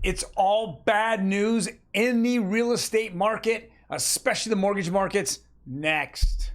It's all bad news in the real estate market, especially the mortgage markets. Next.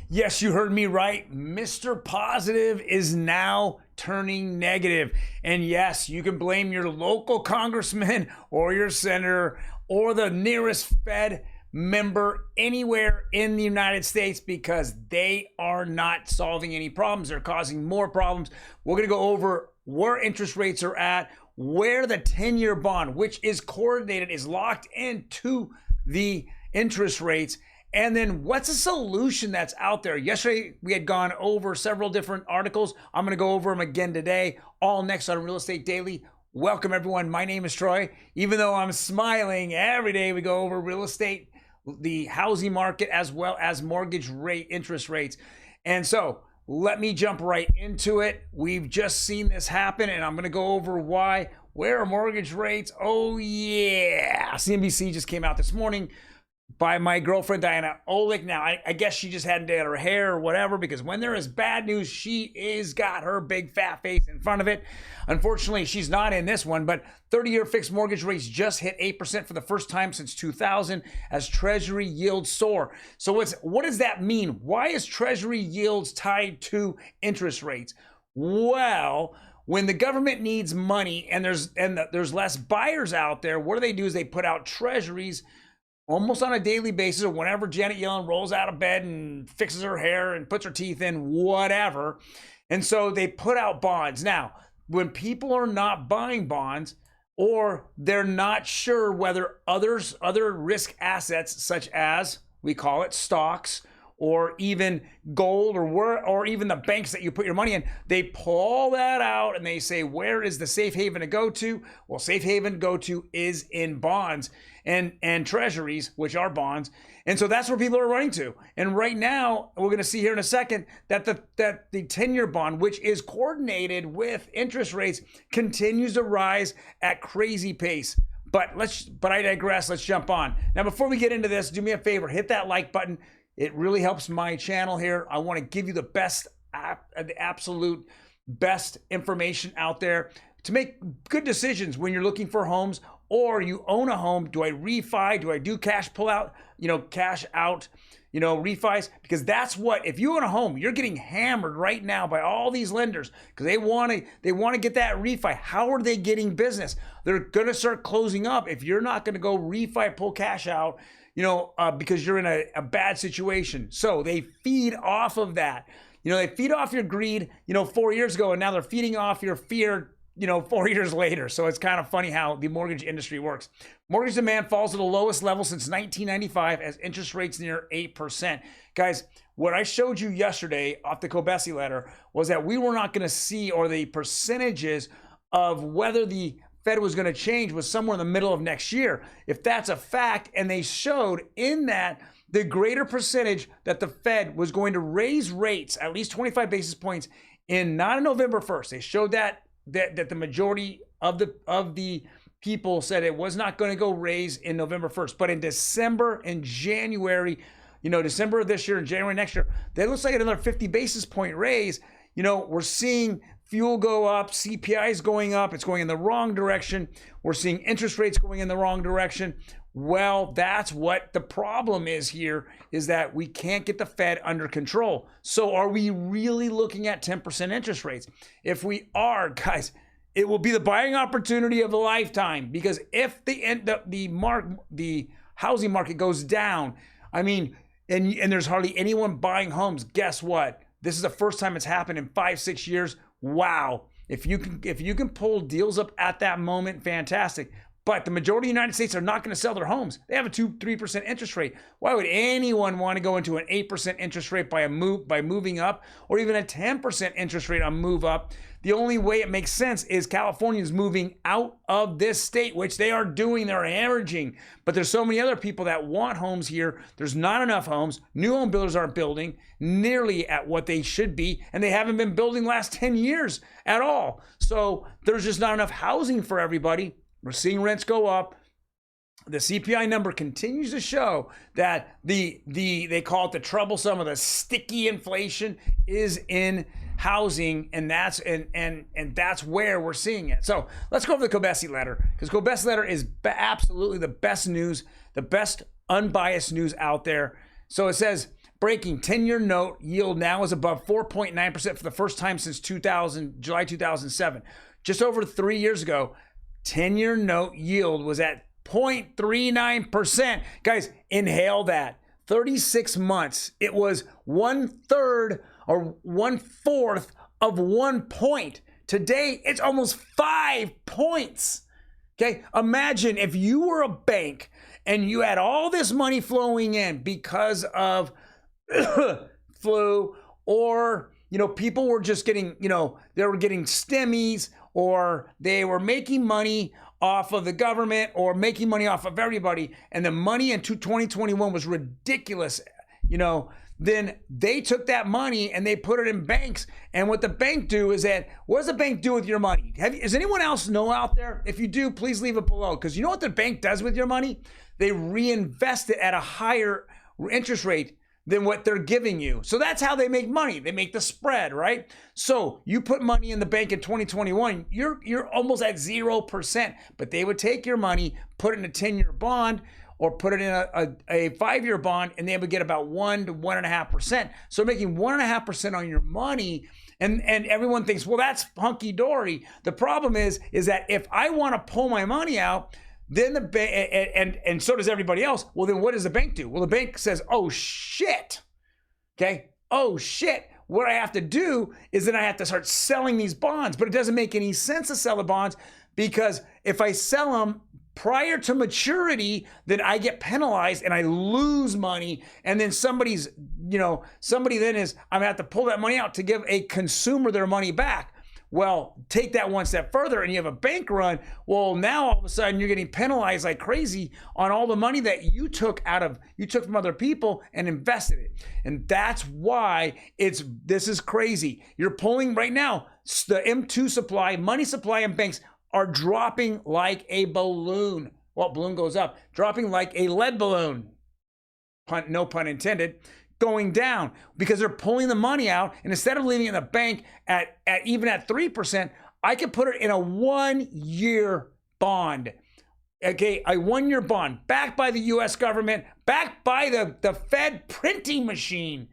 Yes, you heard me right. Mr. Positive is now turning negative. And yes, you can blame your local congressman or your senator or the nearest Fed member anywhere in the United States because they are not solving any problems. They're causing more problems. We're going to go over where interest rates are at, where the 10-year bond, which is coordinated, is locked into the interest rates. And then what's a solution that's out there? Yesterday, we had gone over several different articles. I'm going to go over them again today, all next on Real Estate Daily. Welcome, everyone. My name is Troy. Even though I'm smiling, every day we go over real estate, the housing market, as well as mortgage rate, interest rates. And so let me jump right into it. We've just seen this happen, and I'm going to go over why. Where are mortgage rates? Oh, yeah. CNBC just came out this morning by my girlfriend, Diana Olick. Now, I guess she just hadn't done her hair or whatever, because when there is bad news, she is got her big fat face in front of it. Unfortunately, she's not in this one, but 30-year fixed mortgage rates just hit 8% for the first time since 2000 as Treasury yields soar. So what does that mean? Why is Treasury yields tied to interest rates? Well, when the government needs money and there's less buyers out there, what do? Is they put out treasuries almost on a daily basis, or whenever Janet Yellen rolls out of bed and fixes her hair and puts her teeth in, whatever. And so they put out bonds. Now, when people are not buying bonds, or they're not sure whether other risk assets, such as, we call it stocks, or even gold, or even the banks that you put your money in, they pull that out and they say, where is the safe haven to go to? Well, safe haven to go to is in bonds and treasuries, which are bonds. And so that's where people are running to. And right now, we're going to see here in a second that the 10-year bond, which is coordinated with interest rates, continues to rise at crazy pace. But I digress. Let's jump on. Now, before we get into this, do me a favor, hit that like button. It really helps my channel here. I want to give you the absolute best information out there to make good decisions when you're looking for homes, or you own a home. Do I refi? Do I do cash pull out? Cash out, refis? Because that's what, if you own a home, you're getting hammered right now by all these lenders because they want to get that refi. How are they getting business? They're going to start closing up if you're not going to go refi, pull cash out, because you're in a bad situation. So they feed off of that. They feed off your greed, 4 years ago, and now they're feeding off your fear, 4 years later. So it's kind of funny how the mortgage industry works. Mortgage demand falls to the lowest level since 1995 as interest rates near 8%. Guys, what I showed you yesterday off the Kobesi letter was that we were not going to see, or the percentages of whether the Fed was going to change was somewhere in the middle of next year. If that's a fact, and they showed in that the greater percentage that the Fed was going to raise rates at least 25 basis points not on November 1st. They showed that the majority of the people said it was not going to go raise in November 1st, but in December and January, December of this year and January next year, that looks like another 50 basis point raise. We're seeing fuel go up, CPI is going up, it's going in the wrong direction. We're seeing interest rates going in the wrong direction. Well, that's what the problem is here, is that we can't get the Fed under control. So are we really looking at 10% interest rates? If we are, guys, it will be the buying opportunity of a lifetime, because if the housing market goes down, and there's hardly anyone buying homes, guess what? This is the first time it's happened in 5-6 years. Wow. If you can pull deals up at that moment, fantastic. But the majority of the United States are not going to sell their homes. They have a 2-3% interest rate. Why would anyone want to go into an 8% interest rate by moving up, or even a 10% interest rate on move up? The only way it makes sense is California is moving out of this state, which they are doing. They're hemorrhaging. But there's so many other people that want homes here. There's not enough homes. New home builders aren't building nearly at what they should be, and they haven't been building the last 10 years at all. So there's just not enough housing for everybody. We're seeing rents go up. The CPI number continues to show that they call it the troublesome or the sticky inflation is in housing, and that's where we're seeing it. So let's go over the Kobesi letter, because Kobesi letter is absolutely the best news, the best unbiased news out there. So it says, breaking 10-year note yield now is above 4.9% for the first time since July 2007. Just over 3 years ago, 10-year note yield was at 0.39%. Guys, inhale that. 36 months, it was 1/3 or 1/4 of 1 point. Today, it's almost 5 points. Okay, imagine if you were a bank and you had all this money flowing in because of flu, or people were just getting, they were getting stimmies, or they were making money off of the government or making money off of everybody, and the money in 2021 was ridiculous, then they took that money and they put it in banks. And what the bank do is that, what does the bank do with your money? Does anyone else know out there? If you do, please leave it below, because you know what the bank does with your money? They reinvest it at a higher interest rate than what they're giving you. So that's how they make money. They make the spread, right? So you put money in the bank in 2021, you're almost at 0%, but they would take your money, put it in a 10-year bond, or put it in a 5-year bond, and they would get about 1 to 1.5%. So making 1.5% on your money, and everyone thinks, well, that's hunky dory. The problem is that if I want to pull my money out, then the bank, and so does everybody else. Well, then what does the bank do? Well, the bank says, oh shit, okay? Oh shit. What I have to do is then I have to start selling these bonds, but it doesn't make any sense to sell the bonds, because if I sell them prior to maturity, then I get penalized and I lose money. And then somebody then I'm gonna have to pull that money out to give a consumer their money back. Well, take that one step further and you have a bank run. Well, now all of a sudden you're getting penalized like crazy on all the money that you took from other people and invested it. And that's why this is crazy. You're pulling right now, the M2 supply, money supply in banks are dropping like a balloon. Well, balloon goes up, dropping like a lead balloon. No pun intended. Going down, because they're pulling the money out, and instead of leaving it in the bank at 3%, I could put it in a 1-year bond. Okay, a 1-year bond backed by the US government, backed by the Fed printing machine.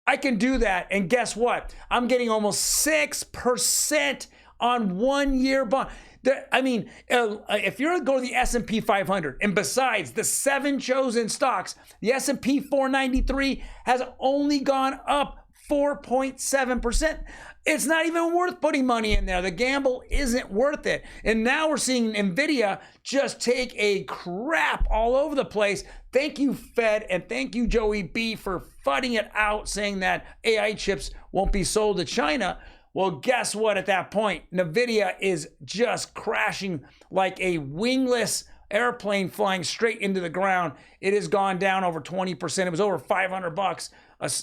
I can do that, and guess what? I'm getting almost 6% on 1-year bond. If you're going to go to the S&P 500, and besides the 7 chosen stocks, the S&P 493 has only gone up 4.7%. It's not even worth putting money in there. The gamble isn't worth it. And now we're seeing Nvidia just take a crap all over the place. Thank you, Fed, and thank you, Joey B, for fudding it out, saying that AI chips won't be sold to China. Well, guess what? At that point, Nvidia is just crashing like a wingless airplane flying straight into the ground. It has gone down over 20%. It was over $500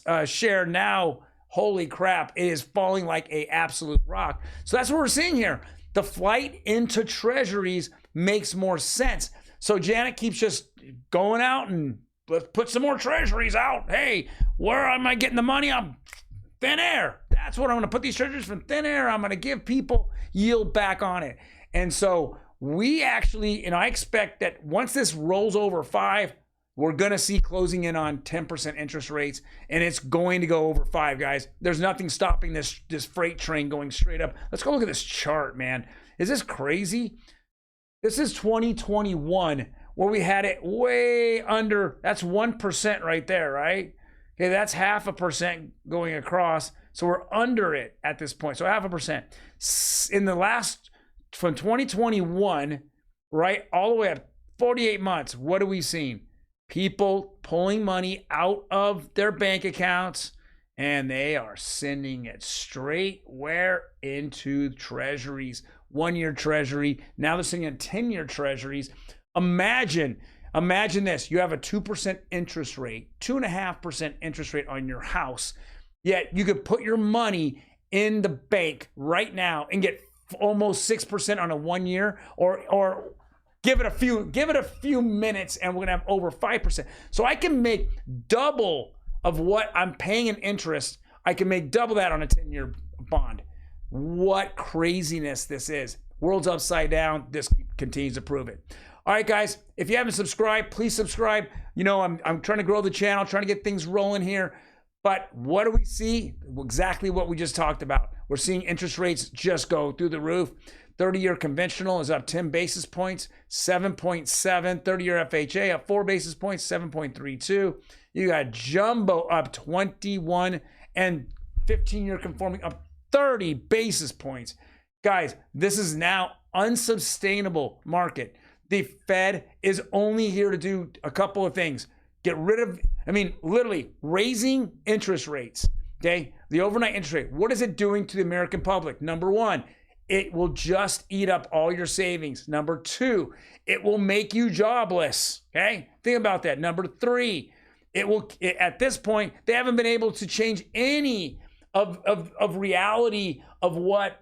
a share. Now, holy crap, it is falling like an absolute rock. So that's what we're seeing here. The flight into treasuries makes more sense. So Janet keeps just going out and let's put some more treasuries out. Hey, where am I getting the money? I'm thin air. That's what I'm going to put these treasuries from thin air. I'm going to give people yield back on it. And so we actually, I expect that once this rolls over 5, we're going to see closing in on 10% interest rates, and it's going to go over 5, guys. There's nothing stopping this freight train going straight up. Let's go look at this chart, man. Is this crazy? This is 2021, where we had it way under. That's 1% right there, right? Okay, that's 0.5% going across. So we're under it at this point. So 0.5%. In the last, from 2021, right, all the way up 48 months, what have we seen? People pulling money out of their bank accounts, and they are sending it straight where? Into treasuries. 1-year treasury. Now they're sending in 10-year treasuries. Imagine this. You have a 2% interest rate, 2.5% interest rate on your house. Yet you could put your money in the bank right now and get almost 6% on a 1 year, or give it a few minutes and we're gonna have over 5%. So I can make double of what I'm paying in interest. I can make double that on a 10-year bond. What craziness this is. World's upside down. This continues to prove it. All right, guys, if you haven't subscribed, please subscribe. You know, I'm trying to grow the channel, trying to get things rolling here. But what do we see? Exactly what we just talked about. We're seeing interest rates just go through the roof. 30-year conventional is up 10 basis points, 7.7. 30-year FHA up 4 basis points, 7.32. You got jumbo up 21 and 15-year conforming up 30 basis points. Guys, this is now unsustainable market. The Fed is only here to do a couple of things. Get rid of, literally raising interest rates, okay? The overnight interest rate. What is it doing to the American public? Number one, it will just eat up all your savings. Number two, it will make you jobless, okay? Think about that. Number three, at this point, they haven't been able to change any of reality of what,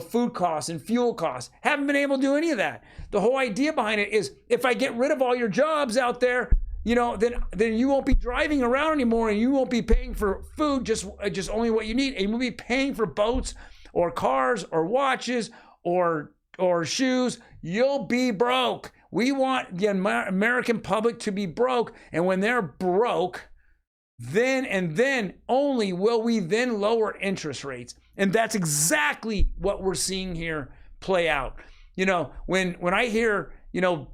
food costs and fuel costs. Haven't been able to do any of that. The whole idea behind it is if I get rid of all your jobs out there, then you won't be driving around anymore and you won't be paying for food, just only what you need. And you won't be paying for boats or cars or watches or shoes. You'll be broke. We want the American public to be broke. And when they're broke, then only will we then lower interest rates. And that's exactly what we're seeing here play out. When I hear,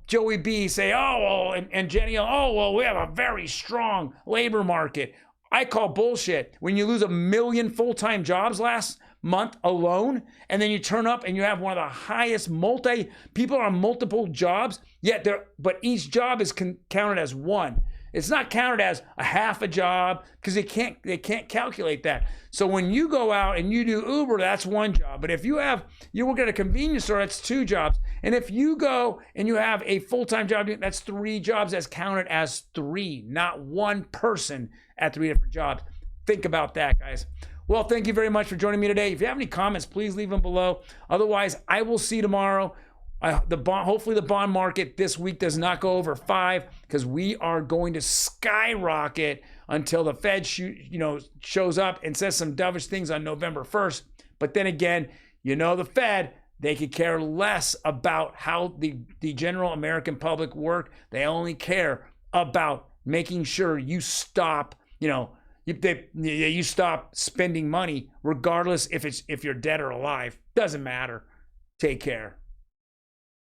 Joey B say, and Jenny, we have a very strong labor market. I call bullshit. When you lose 1 million full-time jobs last month alone, and then you turn up and you have one of the highest people are on multiple jobs, but each job is counted as one. It's not counted as a half a job because they can't calculate that. So when you go out and you do Uber, that's one job. But if you work at a convenience store, that's 2 jobs. And if you go and you have a full-time job, that's 3 jobs. That's counted as 3, not one person at 3 different jobs. Think about that, guys. Well, thank you very much for joining me today. If you have any comments, please leave them below. Otherwise, I will see you tomorrow. Hopefully the bond market this week does not go over 5 because we are going to skyrocket until the Fed shows up and says some dovish things on November 1st. But then again, the Fed, they could care less about how the general American public work. They only care about making sure you stop, you stop spending money regardless if you're dead or alive. Doesn't matter. Take care.